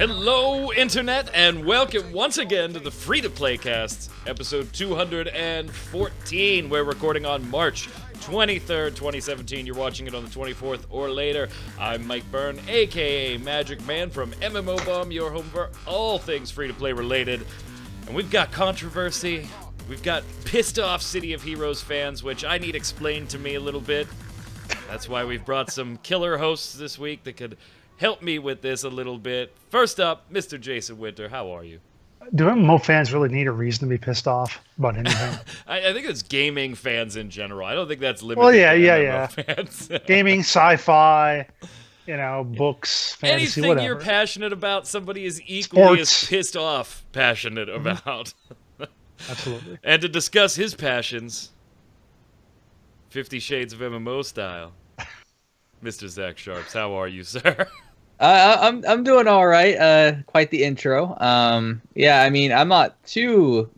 Hello, Internet, and welcome once again to the Free-to-Play Cast, episode 214. We're recording on March 23rd, 2017. You're watching it on the 24th or later. I'm Mike Byrne, aka magicman from MMOBomb, your home for all things free-to-play related. And we've got controversy, we've got pissed-off City of Heroes fans, which I need explained to me a little bit. That's why we've brought some killer hosts this week that could help me with this a little bit. First up, Mr. Jason Winter, how are you? Do MMO fans really need a reason to be pissed off about anything? I think it's gaming fans in general. I don't think that's limited to MMO fans. Gaming, sci-fi, you know, books, fantasy, anything whatever. you're passionate about, somebody is equally Sports. as pissed off passionate about. Absolutely. And to discuss his passions, 50 Shades of MMO style, Mr. Zach Sharps, how are you, sir? I'm doing all right. Quite the intro. Yeah, I mean, I'm not too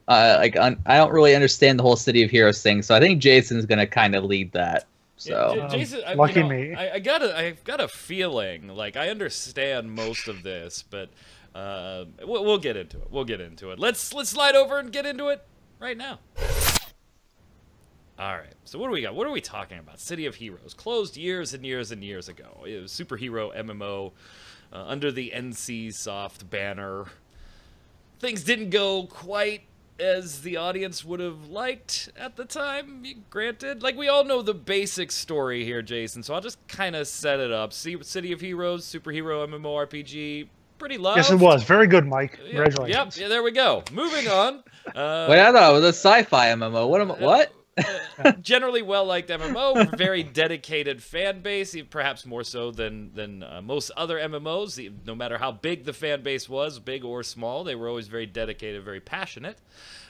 I don't really understand the whole City of Heroes thing, so I think Jason's gonna kind of lead that. So Yeah, Jason, lucky me. I've got a feeling like I understand most of this, but we'll get into it. We'll get into it. Let's slide over and get into it right now. All right, so what do we got? What are we talking about? City of Heroes, closed years and years and years ago. It was superhero MMO under the NCSoft banner. Things didn't go quite as the audience would have liked at the time, granted. Like, we all know the basic story here, Jason, so I'll just kind of set it up. City of Heroes, superhero MMORPG, pretty loved. Yes, it was. Very good, Mike. Congratulations. Yep, yeah, there we go. Moving on. wait, I thought it was a sci-fi MMO. What? Generally well-liked MMO, very dedicated fan base, perhaps more so than most other MMOs. No matter how big the fan base was, big or small, they were always very dedicated, very passionate.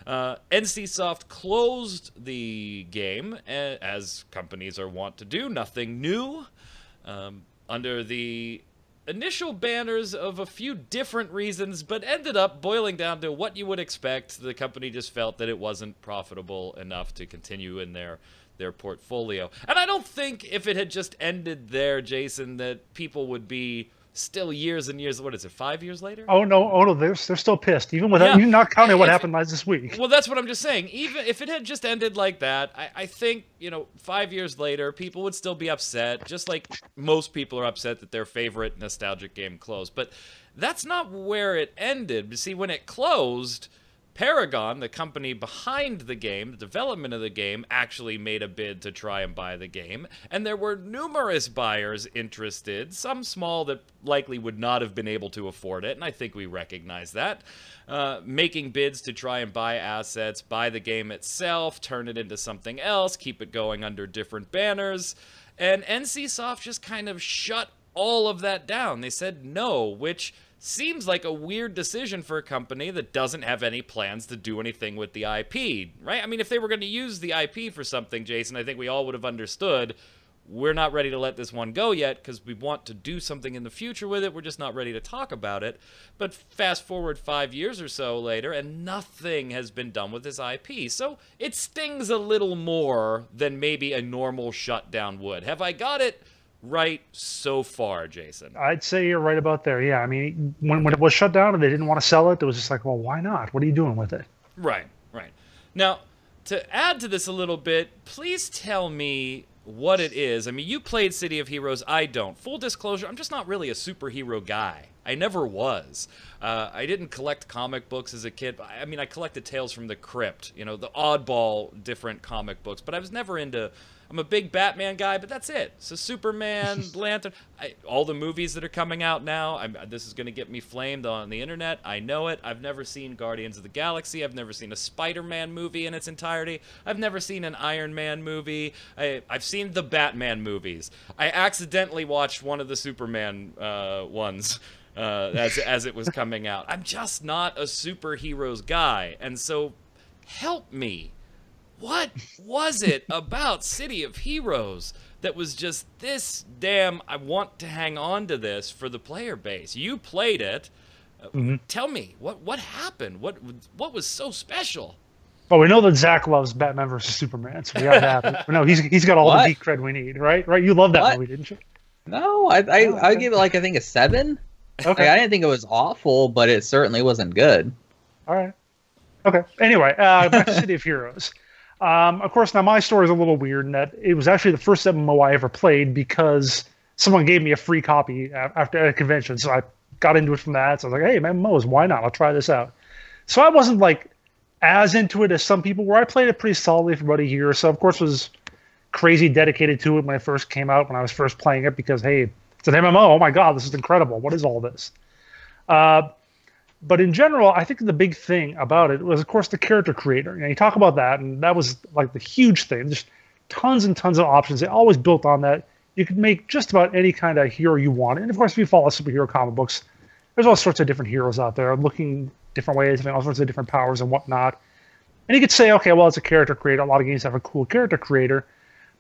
NCSoft closed the game, as companies are wont to do, nothing new, under the initial banners of a few different reasons, but ended up boiling down to what you would expect. The company just felt that it wasn't profitable enough to continue in their portfolio. And I don't think if it had just ended there, Jason, that people would be still years and years, what is it, 5 years later? Oh no, they're still pissed, even without you not counting what happened this week. Well, that's what I'm just saying. Even if it had just ended like that, I think, 5 years later, people would still be upset, just like most people are upset that their favorite nostalgic game closed. But that's not where it ended. See, when it closed, Paragon, the company behind the game, the development of the game, actually made a bid to try and buy the game, and there were numerous buyers interested, some small that likely would not have been able to afford it, and I think we recognize that, making bids to try and buy assets, buy the game itself, turn it into something else, keep it going under different banners, and NCSoft just kind of shut all of that down. They said no, which seems like a weird decision for a company that doesn't have any plans to do anything with the IP, right? I mean, if they were going to use the IP for something, Jason, I think we all would have understood, we're not ready to let this one go yet because we want to do something in the future with it. We're just not ready to talk about it. But fast forward 5 years or so later, and nothing has been done with this IP. So it stings a little more than maybe a normal shutdown would. Have I got it right so far, Jason? I'd say you're right about there. Yeah, I mean, when it was shut down and they didn't want to sell it, it was just like, well, why not? What are you doing with it? Right. Now, to add to this a little bit, please tell me what it is. I mean, you played City of Heroes. I don't. Full disclosure, I'm just not really a superhero guy. I never was. I didn't collect comic books as a kid. I mean, I collected Tales from the Crypt, the oddball different comic books, but I was never into... I'm a big Batman guy, but that's it. So Superman, Lantern, all the movies that are coming out now, this is going to get me flamed on the internet. I know it. I've never seen Guardians of the Galaxy. I've never seen a Spider-Man movie in its entirety. I've never seen an Iron Man movie. I've seen the Batman movies. I accidentally watched one of the Superman ones as it was coming out. I'm just not a superheroes guy. And so help me. What was it about City of Heroes that was just this damn, I want to hang on to this for the player base? You played it. Tell me, what happened? What was so special? Well, we know that Zach loves Batman versus Superman, so we got that. No, he's got all the geek cred we need, right? Right? You love that movie, didn't you? No, I give it like, I think a 7. Okay. Like, I didn't think it was awful, but it certainly wasn't good. All right. Okay. Anyway, back to City of Heroes. Of course, now my story is a little weird in that it was actually the first MMO I ever played because someone gave me a free copy after a convention. So I got into it from that. So I was like, hey, MMOs, why not? I'll try this out. So I wasn't like as into it as some people were. I played it pretty solidly for about a year or so. Of course, was crazy dedicated to it when it first came out, when I was first playing it, because, hey, it's an MMO. Oh my God, this is incredible. What is all this? But in general, I think the big thing about it was, of course, the character creator. You talk about that, and that was like the huge thing. Just tons and tons of options. They always built on that. You could make just about any kind of hero you want. And of course, if you follow superhero comic books, there's all sorts of different heroes out there looking different ways, having all sorts of different powers and whatnot. And you could say, okay, well, it's a character creator. A lot of games have a cool character creator.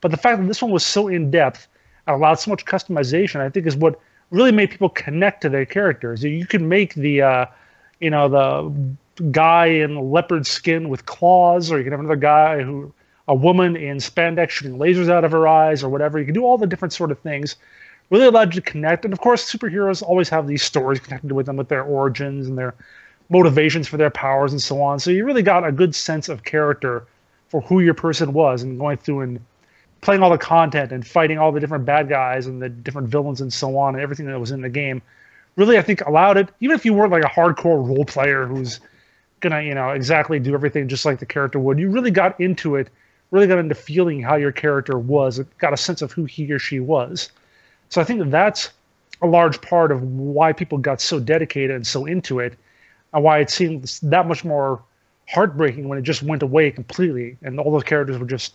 But the fact that this one was so in-depth and allowed so much customization, I think, is what really made people connect to their characters. You could make the guy in leopard skin with claws, or you can have another guy a woman in spandex shooting lasers out of her eyes, or whatever. You can do all the different sort of things. Really allowed you to connect. And of course, superheroes always have these stories connected with them, with their origins and their motivations for their powers and so on. So you really got a good sense of character for who your person was, and going through and playing all the content and fighting all the different bad guys and the different villains and so on, and everything that was in the game, really, I think, allowed it, even if you weren't like a hardcore role player who's gonna, exactly do everything just like the character would, you really got into it, really got into feeling how your character was, got a sense of who he or she was. So I think that's a large part of why people got so dedicated and so into it, and why it seemed that much more heartbreaking when it just went away completely and all those characters were just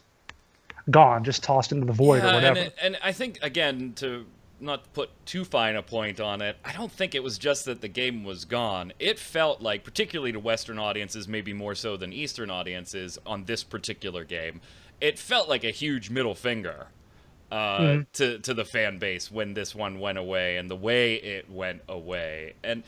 gone, just tossed into the void or whatever. And I think, again, to not put too fine a point on it, I don't think it was just that the game was gone. It felt like, particularly to Western audiences, maybe more so than Eastern audiences on this particular game, it felt like a huge middle finger to the fan base when this one went away, and the way it went away. And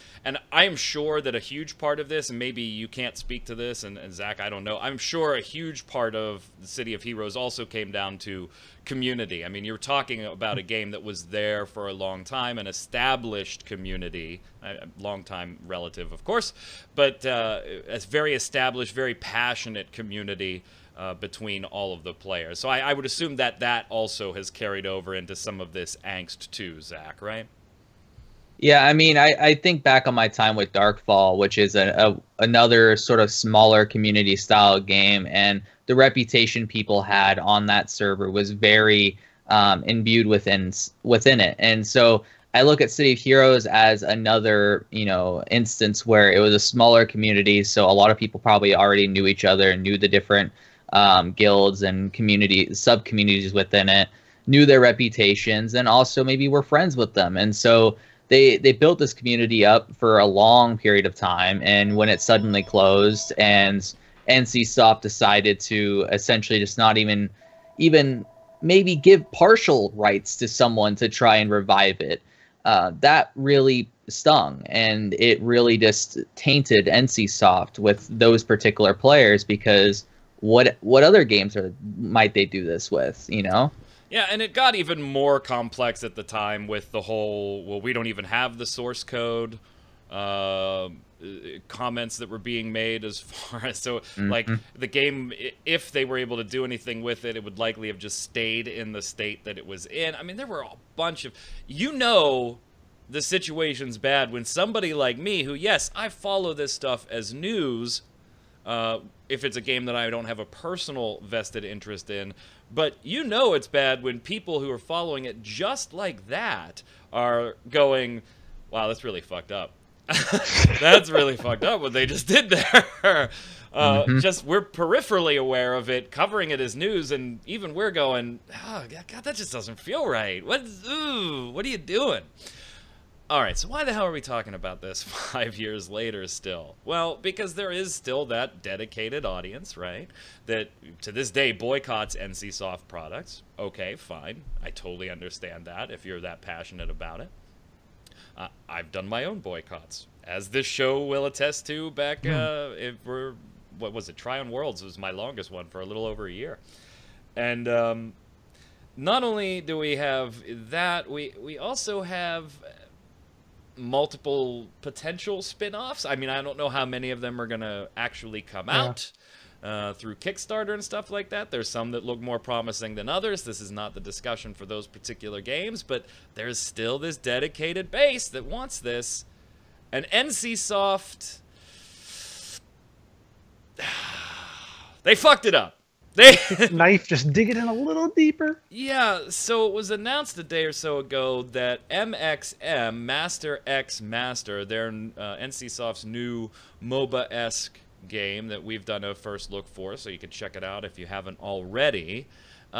I'm sure that a huge part of this, and maybe you can't speak to this, and Zach, I don't know, I'm sure a huge part of the City of Heroes also came down to community. I mean, you're talking about a game that was there for a long time, an established community, a long time relative, of course, but a very established, very passionate community between all of the players. So I would assume that that also has carried over into some of this angst too, Zach, right? Yeah, I mean, I think back on my time with Darkfall, which is another sort of smaller community style game, and the reputation people had on that server was very imbued within it. And so I look at City of Heroes as another, instance where it was a smaller community, so a lot of people probably already knew each other and knew the different guilds and sub-communities within it, knew their reputations, and also maybe were friends with them. And so they built this community up for a long period of time, and when it suddenly closed and NCSoft decided to essentially just not even maybe give partial rights to someone to try and revive it, that really stung, and it really just tainted NCSoft with those particular players, because what other games might they do this with, Yeah, and it got even more complex at the time with the whole, well, we don't even have the source code comments that were being made, as far as, so like the game, if they were able to do anything with it, it would likely have just stayed in the state that it was in. I mean, there were a bunch of, the situation's bad when somebody like me, who, yes, I follow this stuff as news, if it's a game that I don't have a personal vested interest in, but it's bad when people who are following it just like that are going, wow, that's really fucked up. That's really fucked up what they just did there. Just, we're peripherally aware of it, covering it as news, and even we're going, oh, God, that just doesn't feel right. What are you doing? All right, so why the hell are we talking about this 5 years later still? Well, because there is still that dedicated audience, right, that to this day boycotts NCSoft products. Okay, fine. I totally understand that if you're that passionate about it. I've done my own boycotts, as this show will attest to back, what was it, Tryon Worlds was my longest one for a little over a year. And not only do we have that, we also have multiple potential spin-offs. I mean, I don't know how many of them are going to actually come out through Kickstarter and stuff like that. There's some that look more promising than others. This is not the discussion for those particular games, but there's still this dedicated base that wants this. And NCSoft, they fucked it up. Knife, just dig it in a little deeper. Yeah, so it was announced a day or so ago that MXM, Master X Master, their NCSoft's new MOBA-esque game that we've done a first look for, so you can check it out if you haven't already,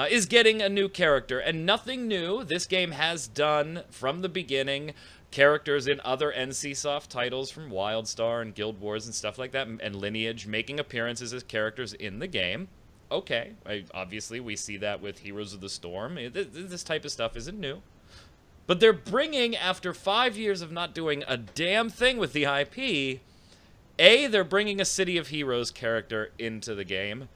is getting a new character. And nothing new. This game has done, from the beginning, characters in other NCSoft titles from WildStar and Guild Wars and stuff like that, and Lineage, making appearances as characters in the game. Okay, obviously we see that with Heroes of the Storm. This type of stuff isn't new. But they're bringing, after 5 years of not doing a damn thing with the IP, A, they're bringing a City of Heroes character into the game,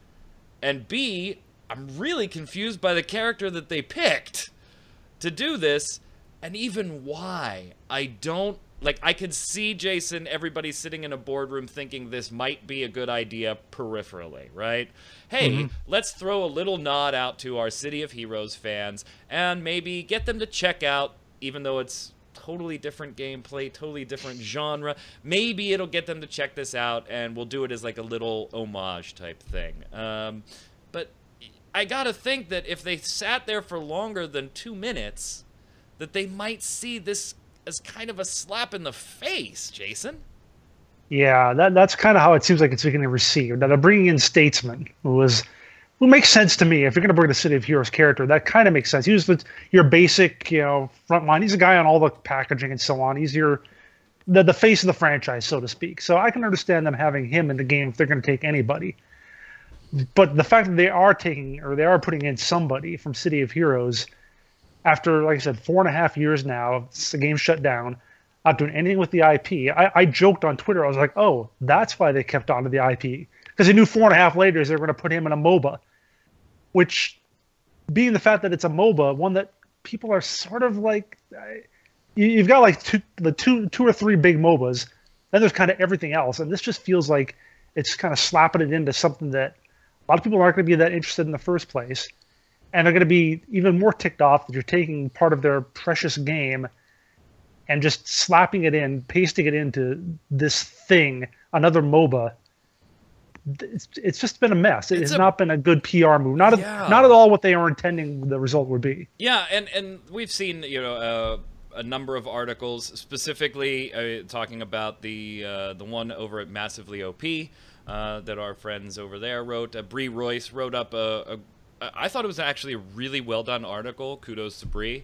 and B, I'm really confused by the character that they picked to do this, and even why. I don't... Like, I could see, Jason, everybody sitting in a boardroom thinking this might be a good idea peripherally, right? Hey, let's throw a little nod out to our City of Heroes fans and maybe get them to check out, even though it's totally different gameplay, totally different genre, maybe it'll get them to check this out and we'll do it as like a little homage type thing. But I gotta think that if they sat there for longer than 2 minutes, that they might see this as kind of a slap in the face, Jason. Yeah, that's kind of how it seems like it's being received. Now, they're bringing in Statesman, who makes sense to me. If you're going to bring the City of Heroes character, that kind of makes sense. He was your basic, front line. He's a guy on all the packaging and so on. He's the face of the franchise, so to speak. So I can understand them having him in the game if they're going to take anybody. But the fact that they are putting in somebody from City of Heroes after, like I said, 4.5 years now, the game shut down, not doing anything with the IP. I joked on Twitter. I was like, oh, that's why they kept on to the IP. Because they knew 4.5 later they were going to put him in a MOBA. Which, being the fact that it's a MOBA, one that people are sort of like... You've got like two or three big MOBAs. Then there's kind of everything else. And this just feels like it's kind of slapping it into something that a lot of people aren't going to be that interested in the first place. And they're going to be even more ticked off that you're taking part of their precious game and just slapping it in, pasting it into this thing, another MOBA. It's just been a mess. It has not been a good PR move. Not at all what they were intending the result would be. Yeah, and we've seen a number of articles specifically talking about the one over at Massively OP that our friends over there wrote. Bree Royce wrote up I thought it was actually a really well done article. Kudos to Bree.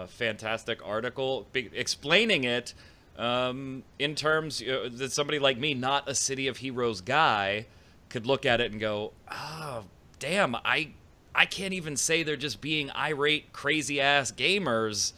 Fantastic article explaining it in terms that somebody like me, not a City of Heroes guy, could look at it and go, oh, damn, I can't even say they're just being irate, crazy-ass gamers.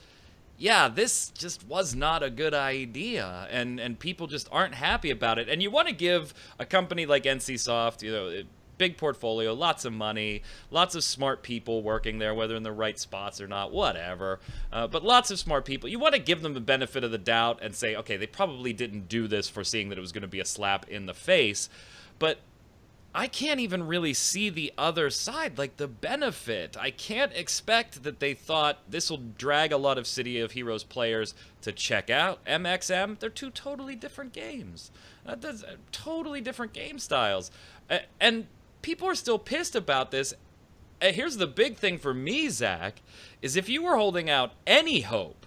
Yeah, this just was not a good idea, and people just aren't happy about it. And you want to give a company like NCSoft, big portfolio, lots of money, lots of smart people working there, whether in the right spots or not, whatever. But lots of smart people. You want to give them the benefit of the doubt and say, okay, they probably didn't do this foreseeing that it was going to be a slap in the face. But I can't even really see the other side, like the benefit. I can't expect that they thought this will drag a lot of City of Heroes players to check out MXM. They're two totally different games. That's totally different game styles. And people are still pissed about this. Here's the big thing for me, Zach, is if you were holding out any hope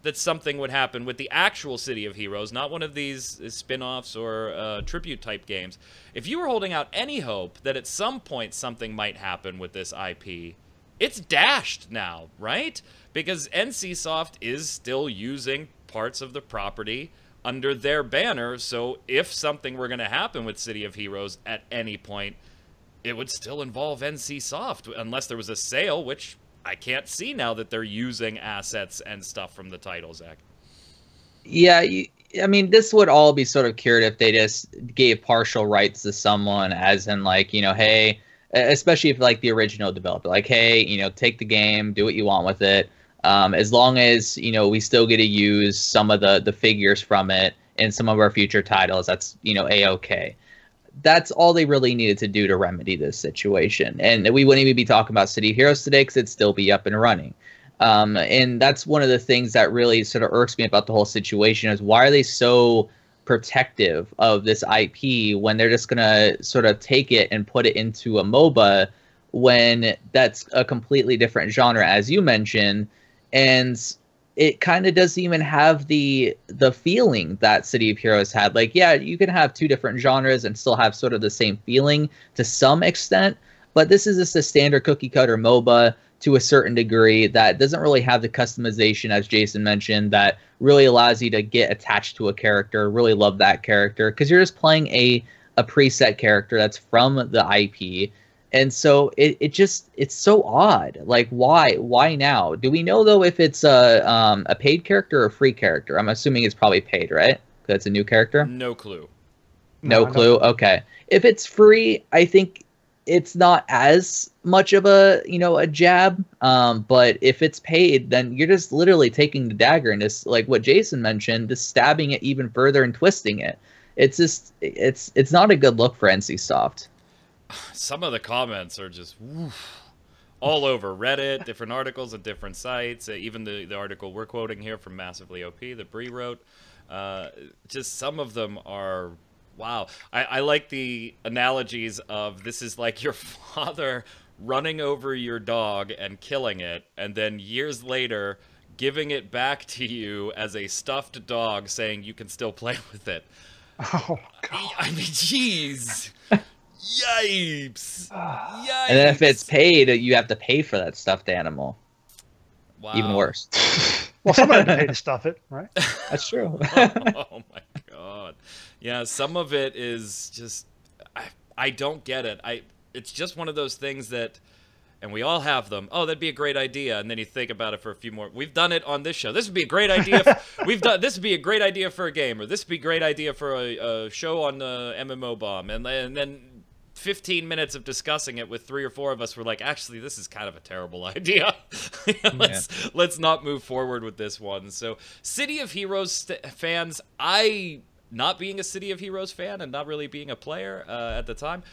that something would happen with the actual City of Heroes, not one of these spin-offs or tribute-type games, if you were holding out any hope that at some point something might happen with this IP, it's dashed now, right? Because NCSoft is still using parts of the property under their banner, so if something were going to happen with City of Heroes at any point, it would still involve NCSoft, unless there was a sale, which I can't see now that they're using assets and stuff from the title, Zach. Yeah, I mean, this would all be sort of cured if they just gave partial rights to someone, as in, like, hey, especially if, like, the original developer, like, hey, take the game, do what you want with it. As long as, you know, we still get to use some of the figures from it in some of our future titles, that's, you know, a-okay. That's all they really needed to do to remedy this situation. And we wouldn't even be talking about City of Heroes today because it'd still be up and running. And that's one of the things that really sort of irks me about the whole situation is why are they so protective of this IP when they're just going to sort of take it and put it into a MOBA when that's a completely different genre, as you mentioned. And it kind of doesn't even have the feeling that City of Heroes had. Like, yeah, you can have two different genres and still have sort of the same feeling to some extent, but this is just a standard cookie cutter MOBA to a certain degree that doesn't really have the customization, as Jason mentioned, that really allows you to get attached to a character, really love that character, because you're just playing a preset character that's from the IP. And so it's so odd. Like, why now? Do we know though if it's a paid character or a free character? I'm assuming it's probably paid, right? Because it's a new character. No clue. No clue. Okay. If it's free, I think it's not as much of a jab. But if it's paid, then you're just literally taking the dagger and just, like what Jason mentioned, just stabbing it even further and twisting it. It's just it's not a good look for NCSoft. Some of the comments are just all over Reddit, different articles at different sites, even the article we're quoting here from Massively OP that Bree wrote. Just some of them are, wow. I like the analogies of this is like your father running over your dog and killing it, and then years later giving it back to you as a stuffed dog saying you can still play with it. Oh, God. I mean, jeez. Yipes! Yipes! And then if it's paid, you have to pay for that stuffed animal. Wow. Even worse. Well, somebody had to pay to stuff it, right? That's true. Oh my God. Yeah, some of it is just I don't get it. It's just one of those things that, and we all have them. Oh, that'd be a great idea, and then you think about it for a few more. We've done it on this show. This would be a great idea. This would be a great idea for a game, or this would be a great idea for a show on MMOBomb, and then 15 minutes of discussing it with 3 or 4 of us were like, actually, this is kind of a terrible idea. Let's not move forward with this one. So, City of Heroes fans, not being a City of Heroes fan and not really being a player at the time,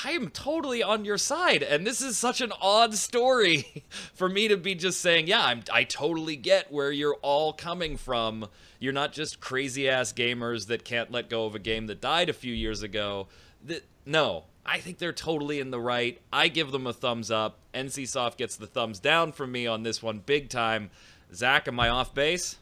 I am totally on your side, and this is such an odd story for me to be just saying, yeah, I totally get where you're all coming from. You're not just crazy-ass gamers that can't let go of a game that died a few years ago. No, I think they're totally in the right. I give them a thumbs up. NCSoft gets the thumbs down from me on this one big time. Zach, am I off base?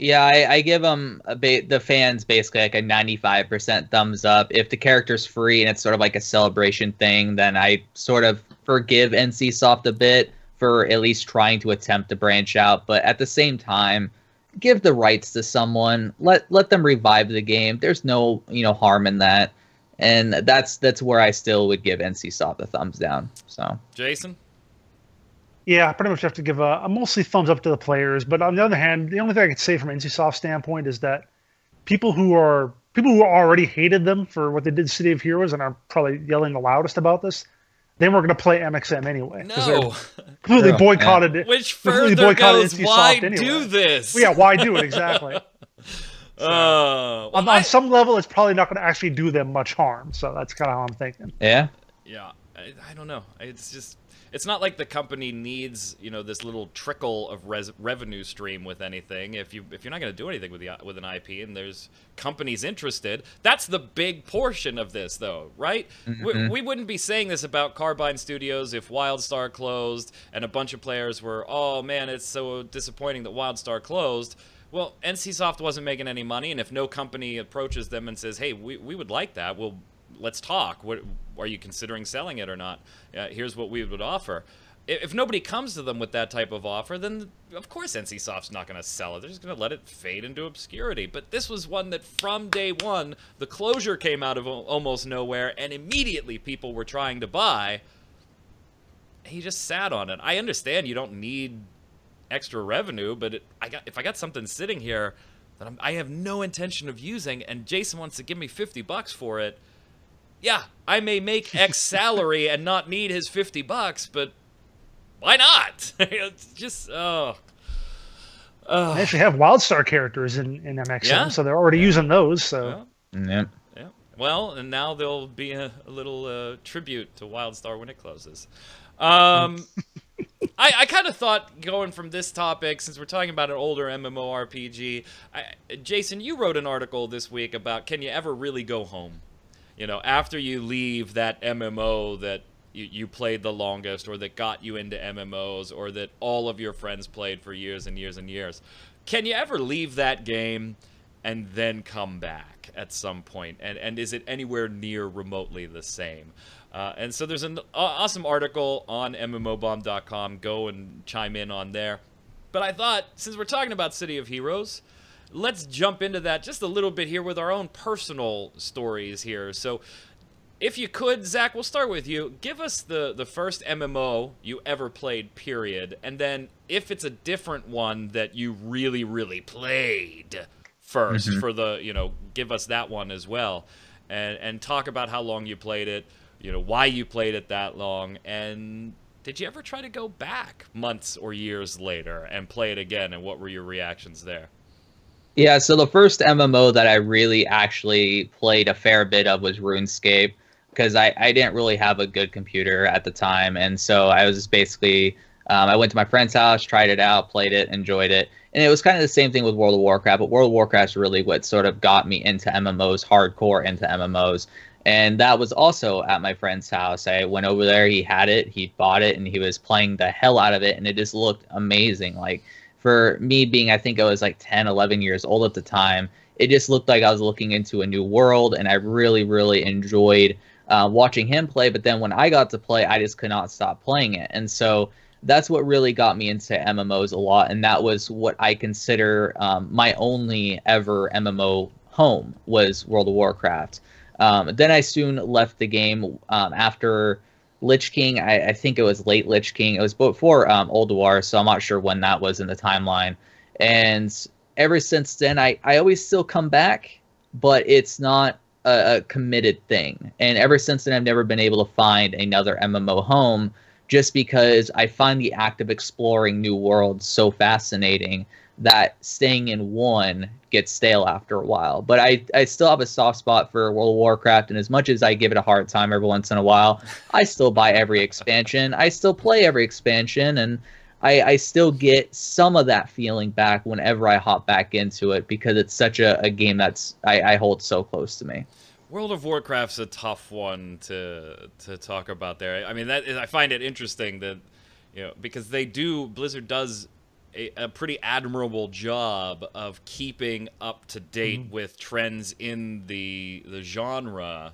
Yeah, I give them the fans basically like a 95% thumbs up. If the character's free and it's sort of like a celebration thing, then I sort of forgive NCSoft a bit for at least trying to attempt to branch out. But at the same time, give the rights to someone. Let them revive the game. There's no harm in that. And that's where I still would give NCSoft a thumbs down. So, Jason? Yeah, I pretty much have to give a mostly thumbs up to the players. But on the other hand, the only thing I could say from NCSoft's standpoint is that people who already hated them for what they did to City of Heroes and are probably yelling the loudest about this, they weren't going to play MXM anyway. No. Completely boycotted it. Which further goes, why do this? Well, yeah, why do it, exactly. On some level, it's probably not going to actually do them much harm. So that's kind of how I'm thinking. Yeah? Yeah, I don't know. It's just... It's not like the company needs, this little trickle of revenue stream with anything. If you're not going to do anything with an IP and there's companies interested, that's the big portion of this, though, right? Mm-hmm. We wouldn't be saying this about Carbine Studios if WildStar closed and a bunch of players were, oh man, it's so disappointing that WildStar closed. Well, NCSoft wasn't making any money, and if no company approaches them and says, hey, we would like that, let's talk. What are you considering selling it or not? Here's what we would offer. If nobody comes to them with that type of offer, then of course NCSoft's not going to sell it. They're just going to let it fade into obscurity. But this was one that from day one, the closure came out of almost nowhere, and immediately people were trying to buy. He just sat on it. I understand you don't need extra revenue, but if I got something sitting here that I have no intention of using, and Jason wants to give me $50 for it, yeah, I may make X salary and not need his $50, but why not? It's just They actually have WildStar characters in MXM, Yeah? so they're already using those. So Yeah. yeah. Well, and now there'll be a little tribute to WildStar when it closes. I kind of thought, going from this topic, since we're talking about an older MMORPG, Jason, you wrote an article this week about, can you ever really go home? You know, after you leave that MMO that you played the longest, or that got you into MMOs, or that all of your friends played for years and years and years. Can you ever leave that game and then come back at some point? And is it anywhere near remotely the same? And so there's an awesome article on MMOBomb.com. Go and chime in on there. But I thought, since we're talking about City of Heroes, let's jump into that just a little bit here with our own personal stories here. So if you could, Zach, we'll start with you. Give us the first MMO you ever played, period. And then if it's a different one that you really, really played first, for the, you know, give us that one as well. And talk about how long you played it, you know, why you played it that long, and did you ever try to go back months or years later and play it again, and what were your reactions there? Yeah, so the first MMO that I really actually played a fair bit of was RuneScape, because I didn't really have a good computer at the time, and so I was just basically, I went to my friend's house, tried it out, played it, enjoyed it, and it was kind of the same thing with World of Warcraft, but World of Warcraft is really what sort of got me into MMOs, hardcore into MMOs. And that was also at my friend's house. I went over there, he had it, he bought it, and he was playing the hell out of it, and it just looked amazing. Like, for me being, I think I was like 10, 11 years old at the time, it just looked like I was looking into a new world, and I really, really enjoyed watching him play. But then when I got to play, I just could not stop playing it. And so that's what really got me into MMOs a lot, and that was what I consider my only ever MMO home, was World of Warcraft. Then I soon left the game after Lich King. I think it was late Lich King. It was before Old War, so I'm not sure when that was in the timeline. And ever since then, I always still come back, but it's not a committed thing. And ever since then, I've never been able to find another MMO home, just because I find the act of exploring new worlds so fascinating that staying in one gets stale after a while. But I still have a soft spot for World of Warcraft, and as much as I give it a hard time every once in a while, I still buy every expansion. I still play every expansion, and I still get some of that feeling back whenever I hop back into it, because it's such a game that's I hold so close to me. World of Warcraft's a tough one to talk about there. I mean, I find it interesting that, you know, because Blizzard does a pretty admirable job of keeping up to date with trends in the genre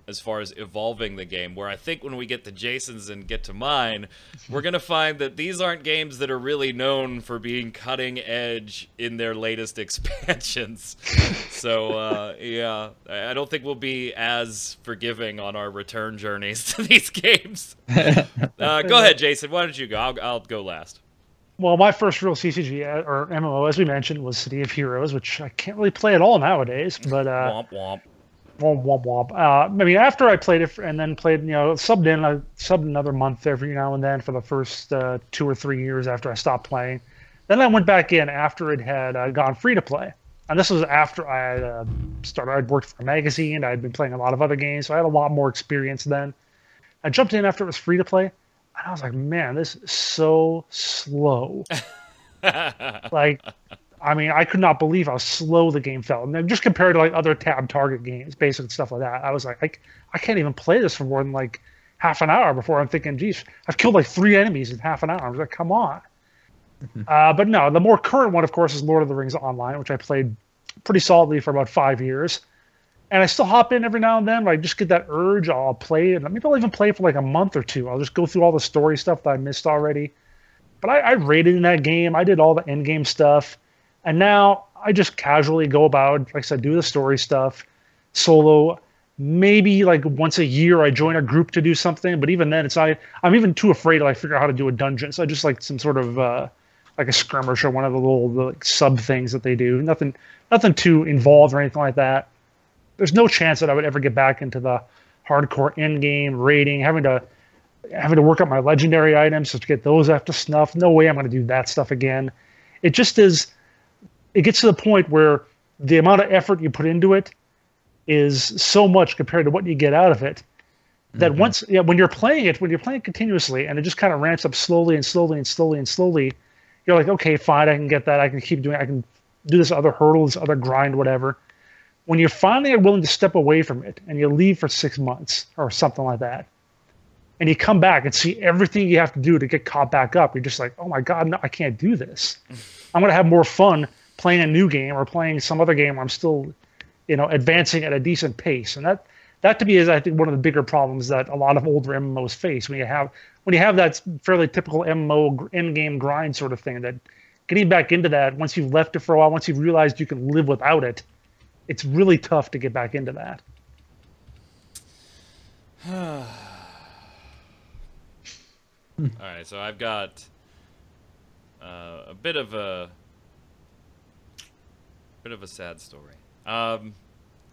as far as evolving the game, where I think when we get to Jason's and get to mine, we're going to find that these aren't games that are really known for being cutting edge in their latest expansions. So, yeah, I don't think we'll be as forgiving on our return journeys to these games. Go ahead, Jason. Why don't you go? I'll go last. Well, my first real CCG or MMO, as we mentioned, was City of Heroes, which I can't really play at all nowadays. But womp womp. Womp womp womp. I mean, after I played it and then played, you know, I subbed another month every now and then for the first 2 or 3 years after I stopped playing. Then I went back in after it had gone free to play, and this was after I started. I'd worked for a magazine. I'd been playing a lot of other games, so I had a lot more experience then. I jumped in after it was free to play. And I was like, man, this is so slow. Like, I mean, I could not believe how slow the game felt. And then just compared to like other tab target games, basic stuff like that, I was like, I can't even play this for more than like half an hour before I'm thinking, geez, I've killed like 3 enemies in half an hour. I was like, come on. But no, the more current one, of course, is Lord of the Rings Online, which I played pretty solidly for about 5 years. And I still hop in every now and then. I just get that urge. I'll play it. Maybe I'll even play it for like a month or two. I'll just go through all the story stuff that I missed already. But I raided in that game. I did all the end game stuff. And now I just casually go about, like I said, do the story stuff, solo. Maybe like once a year I join a group to do something. But even then, I'm even too afraid to like figure out how to do a dungeon. So I just like some sort of like a skirmish or one of the little like, sub things that they do. Nothing too involved or anything like that. There's no chance that I would ever get back into the hardcore end game raiding, having to having to work up my legendary items to get those after snuff. No way I'm going to do that stuff again. It just is. It gets to the point where the amount of effort you put into it is so much compared to what you get out of it that once, when you're playing it continuously, and it just kind of ramps up slowly and slowly and slowly and slowly, you're like, okay, fine, I can get that. I can keep doing. I can do this other hurdle, this other grind, whatever. When you're finally willing to step away from it and you leave for 6 months or something like that, and you come back and see everything you have to do to get caught back up, you're just like, oh my God, no, I can't do this. I'm going to have more fun playing a new game or playing some other game where I'm still, advancing at a decent pace. And that to me is, I think, one of the bigger problems that a lot of older MMOs face when you have that fairly typical MMO end-game grind sort of thing. That getting back into that, once you've left it for a while, once you've realized you can live without it, it's really tough to get back into that. All right, so I've got a bit of a sad story. Oh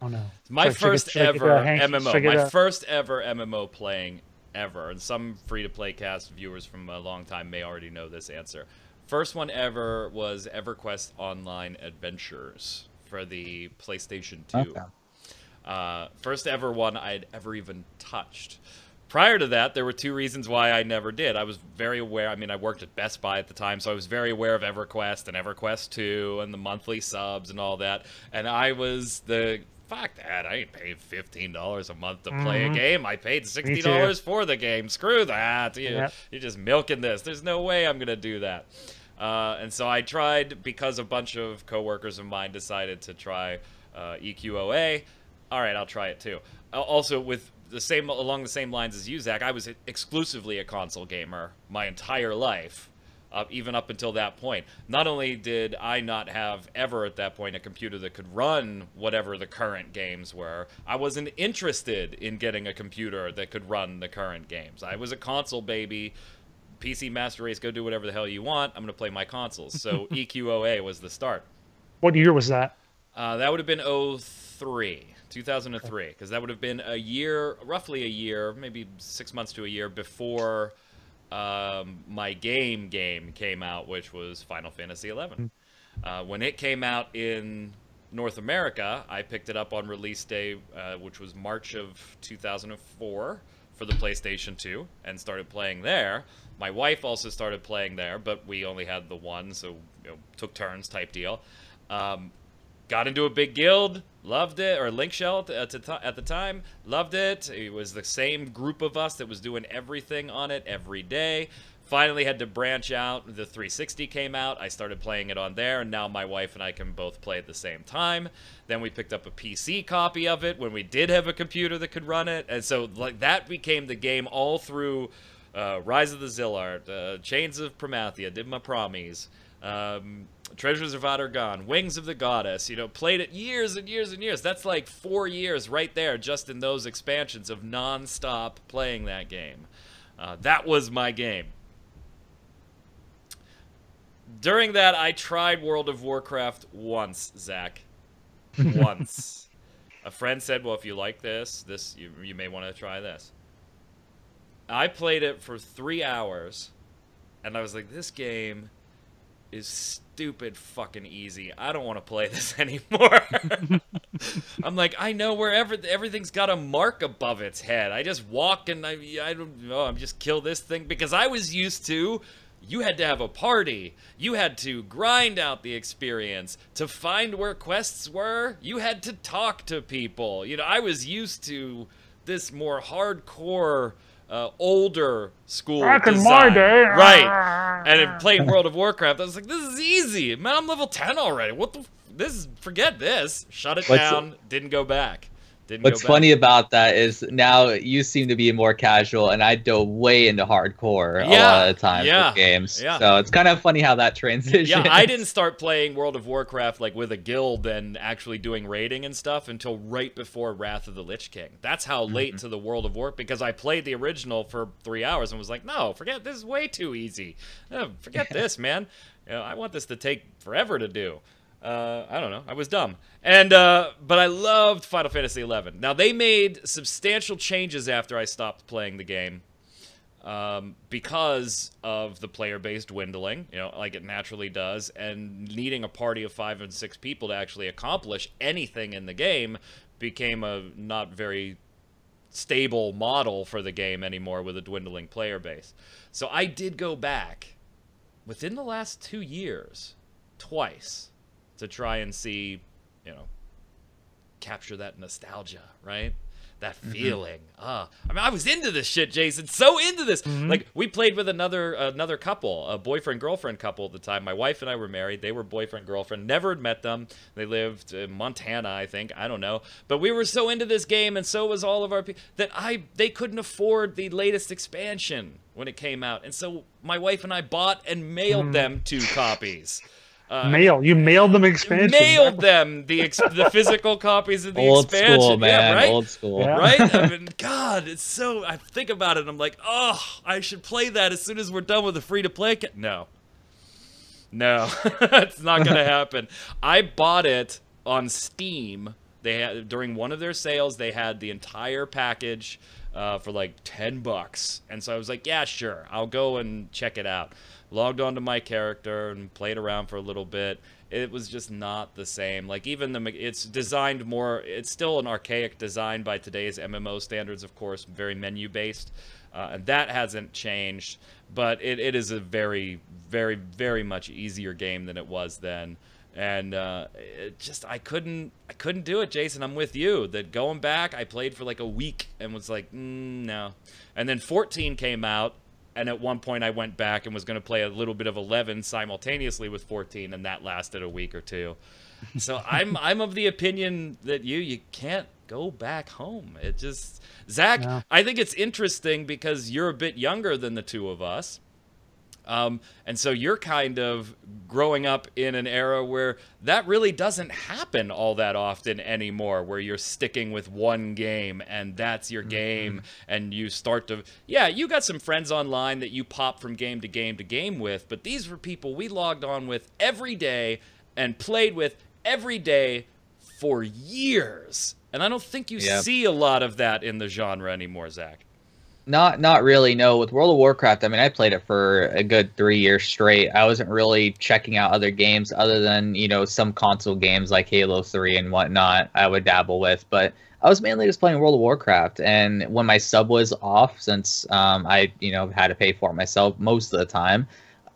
no! My first ever MMO, my first ever MMO playing ever, and some free-to-play cast viewers from a long time may already know this answer. First one ever was EverQuest Online Adventures for the PlayStation 2. Okay. First ever one I'd ever even touched. Prior to that, there were two reasons why I never did. I was very aware. I mean, I worked at Best Buy at the time, so I was very aware of EverQuest and EverQuest 2 and the monthly subs and all that. And I was fuck that. I ain't paid $15 a month to play a game. I paid $60 for the game. Screw that. You're just milking this. There's no way I'm going to do that. And so I tried, because a bunch of coworkers of mine decided to try EQOA. All right, I'll try it too. Also, along the same lines as you, Zach, I was exclusively a console gamer my entire life, even up until that point. Not only did I not have ever at that point a computer that could run whatever the current games were, I wasn't interested in getting a computer that could run the current games. I was a console baby. PC Master Race, go do whatever the hell you want. I'm going to play my consoles. So EQOA was the start. What year was that? That would have been 2003, because that would have been roughly a year, maybe 6 months to a year before my game came out, which was Final Fantasy XI. When it came out in North America, I picked it up on release day, which was March of 2004 for the PlayStation 2, and started playing there. My wife also started playing there, but we only had the one, so took turns type deal. Got into a big guild, loved it, or Link Shell at the time, loved it. It was the same group of us that was doing everything on it every day. Finally had to branch out. The 360 came out. I started playing it on there, and now my wife and I can both play at the same time. Then we picked up a PC copy of it when we did have a computer that could run it. And so that became the game all through Rise of the Zillard, Chains of Promathia, did my promies. Treasures of Adargon, Wings of the Goddess, played it years and years and years. That's like 4 years right there just in those expansions of non-stop playing that game. That was my game. During that, I tried World of Warcraft once, Zach. Once. A friend said, well, if you like this, you may want to try this. I played it for 3 hours, and I was like, this game is stupid fucking easy. I don't want to play this anymore. I'm like, I know where everything's got a mark above its head. I just walk and I don't know, I'm just kill this thing, because I was used to, you had to have a party. You had to grind out the experience. To find where quests were, you had to talk to people. I was used to this more hardcore older school back design. in my day. Right. And in playing World of Warcraft, I was like, this is easy. Man, I'm level 10 already. Forget this. Shut it down. Didn't go back. What's funny about that is now you seem to be more casual, and I dove way into hardcore a lot of the time with games. Yeah. So it's kind of funny how that transitions. Yeah, I didn't start playing World of Warcraft like with a guild and actually doing raiding and stuff until right before Wrath of the Lich King. That's how late to the World of Warcraft, because I played the original for 3 hours and was like, no, forget this is way too easy. Forget this, man. I want this to take forever to do. I don't know. I was dumb. And but I loved Final Fantasy XI. Now, they made substantial changes after I stopped playing the game. because of the player base dwindling, you know, like it naturally does, and needing a party of 5 and 6 people to actually accomplish anything in the game became a not very stable model for the game anymore with a dwindling player base. So I did go back within the last 2 years twice to try and see, you know, capture that nostalgia, right? That feeling. I mean, I was into this shit, Jason. So into this. Like, we played with another couple, a boyfriend-girlfriend couple at the time. My wife and I were married. They were boyfriend-girlfriend. Never had met them. They lived in Montana, I think. I don't know. But we were so into this game, and so was all of our people, that they couldn't afford the latest expansion when it came out. And so my wife and I bought and mailed them 2 copies. You mailed them expansion. Mailed them the physical copies of the expansion. Old school, man. Yeah, right? Old school. Yeah. Right? I mean, God, it's so... I think about it, and I'm like, oh, I should play that as soon as we're done with the free-to-play... No. No. It's not going to happen. I bought it on Steam. They had, during one of their sales, they had the entire package for like $10. And so I was like, yeah, sure. I'll go and check it out. Logged onto my character and played around for a little bit. It was just not the same. Like, even it's designed more, it's still an archaic design by today's MMO standards, of course, very menu-based. And that hasn't changed, but it is a very, very, very much easier game than it was then. And it just, I couldn't do it, Jason. I'm with you. That going back, I played for like a week and was like, no. And then 14 came out. And at one point, I went back and was going to play a little bit of 11 simultaneously with 14, and that lasted a week or 2. So I'm of the opinion that you can't go back home. It just... Zach, no. I think it's interesting because you're a bit younger than the 2 of us. And so you're kind of growing up in an era where that really doesn't happen all that often anymore, where you're sticking with one game and that's your game, and you start to... Yeah, you got some friends online that you pop from game to game to game with, but these were people we logged on with every day and played with every day for years. And I don't think you see a lot of that in the genre anymore, Zach. Not really, no. With World of Warcraft, I mean, I played it for a good 3 years straight. I wasn't really checking out other games other than, you know, some console games like Halo 3 and whatnot I would dabble with. But I was mainly just playing World of Warcraft. And when my sub was off, since I, you know, had to pay for it myself most of the time,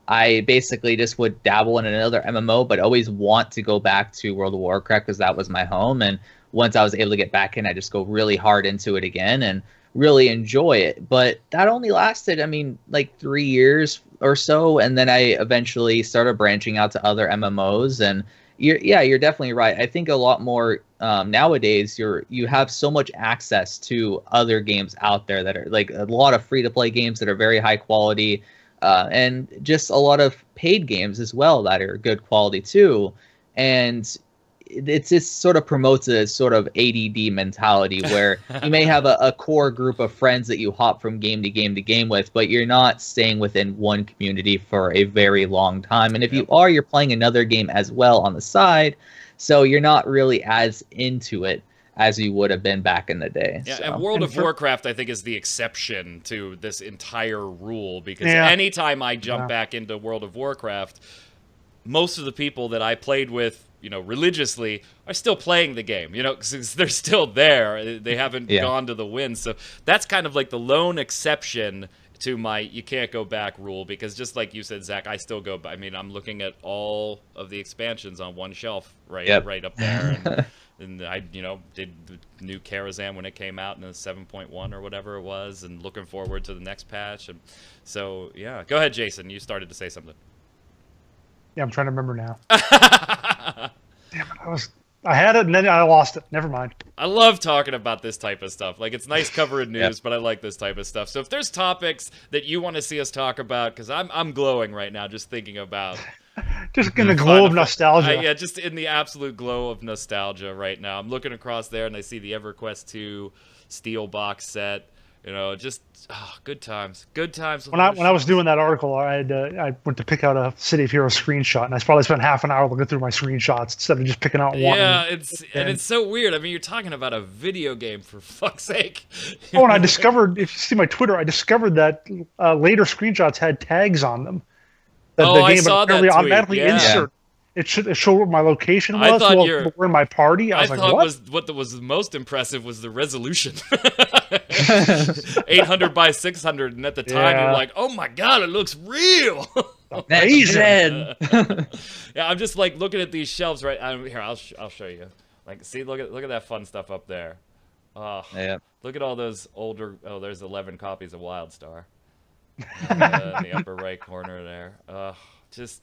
I basically just would dabble in another MMO, but always want to go back to World of Warcraft because that was my home. And once I was able to get back in, I just go really hard into it again and really enjoy it. But that only lasted, I mean, like 3 years or so, and then I eventually started branching out to other MMOs. And you're definitely right. I think a lot more nowadays you have so much access to other games out there that are like a lot of free-to-play games that are very high quality, and just a lot of paid games as well that are good quality too. And it just sort of promotes a sort of ADD mentality where you may have a core group of friends that you hop from game to game to game with, but you're not staying within one community for a very long time. And if you are, you're playing another game as well on the side, so you're not really as into it as you would have been back in the day. Yeah, so. and World of Warcraft, I think, is the exception to this entire rule, because anytime I jump back into World of Warcraft, most of the people that I played with, you know, religiously, are still playing the game, you know, because they're still there. They haven't gone to the win. So that's kind of like the lone exception to my you can't go back rule, because just like you said, Zach, I still go back. I mean, I'm looking at all of the expansions on one shelf right up there. And I, you know, did the new Karazhan when it came out in the 7.1 or whatever it was, and looking forward to the next patch. And so, yeah. Go ahead, Jason. You started to say something. Yeah, I'm trying to remember now. Damn it, I had it and then I lost it. Never mind. I love talking about this type of stuff. Like, it's nice covering news, but I like this type of stuff. So if there's topics that you want to see us talk about, because I'm glowing right now just thinking about... Just in the glow of nostalgia. Yeah, just in the absolute glow of nostalgia right now. I'm looking across there and I see the EverQuest 2 Steel box set. You know, just good times. Good times. When I was doing that article, I went to pick out a City of Heroes screenshot, and I probably spent half an hour looking through my screenshots instead of just picking out one. Yeah, it's so weird. I mean, you're talking about a video game, for fuck's sake. Oh, and I discovered, if you see my Twitter, I discovered that later screenshots had tags on them. That the game I saw that tweet. Automatically insert. It showed what my location was. I thought we're in my party. I was like, what was most impressive was the resolution. 800 by 600, and at the time you're like, oh my god, it looks real. Amazing. Yeah, I'm just like looking at these shelves right here. I'll show you. Like, see, look at that fun stuff up there. Oh, yeah. Look at all those older. Oh, there's 11 copies of WildStar in the upper right corner there. Just